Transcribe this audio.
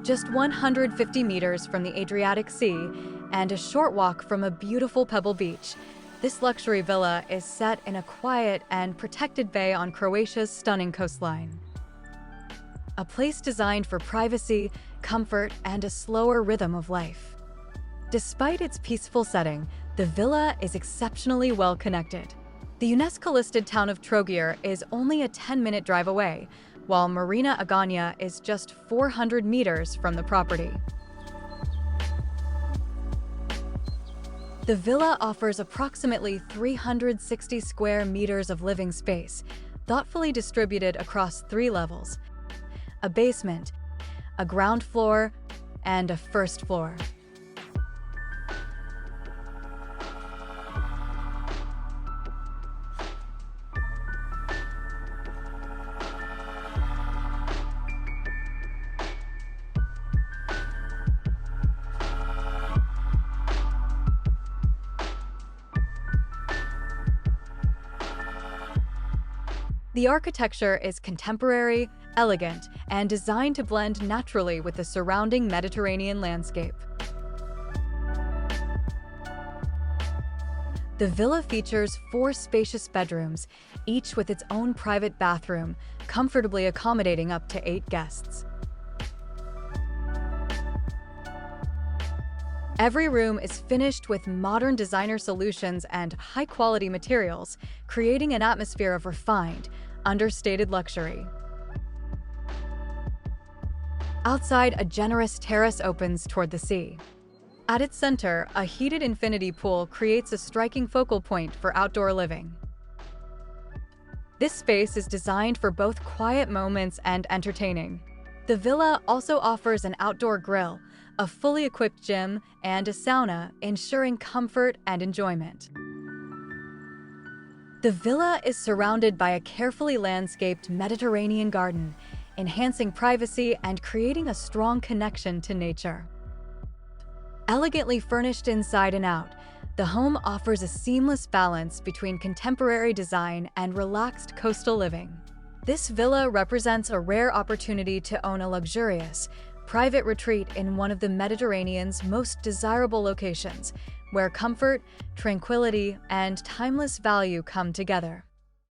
Just 150 meters from the Adriatic Sea and a short walk from a beautiful pebble beach, this luxury villa is set in a quiet and protected bay on Croatia's stunning coastline. A place designed for privacy, comfort, and a slower rhythm of life. Despite its peaceful setting, the villa is exceptionally well connected. The UNESCO-listed town of Trogir is only a 10-minute drive away, while Marina Aganja is just 400 meters from the property. The villa offers approximately 360 square meters of living space, thoughtfully distributed across 3 levels: a basement, a ground floor, and a first floor. The architecture is contemporary, elegant, and designed to blend naturally with the surrounding Mediterranean landscape. The villa features 4 spacious bedrooms, each with its own private bathroom, comfortably accommodating up to 8 guests. Every room is finished with modern designer solutions and high-quality materials, creating an atmosphere of refined, understated luxury. Outside, a generous terrace opens toward the sea. At its center, a heated infinity pool creates a striking focal point for outdoor living. This space is designed for both quiet moments and entertaining. The villa also offers an outdoor grill, a fully equipped gym, and a sauna, ensuring comfort and enjoyment. The villa is surrounded by a carefully landscaped Mediterranean garden, enhancing privacy and creating a strong connection to nature. Elegantly furnished inside and out, the home offers a seamless balance between contemporary design and relaxed coastal living. This villa represents a rare opportunity to own a luxurious, private retreat in one of the Mediterranean's most desirable locations, where comfort, tranquility, and timeless value come together.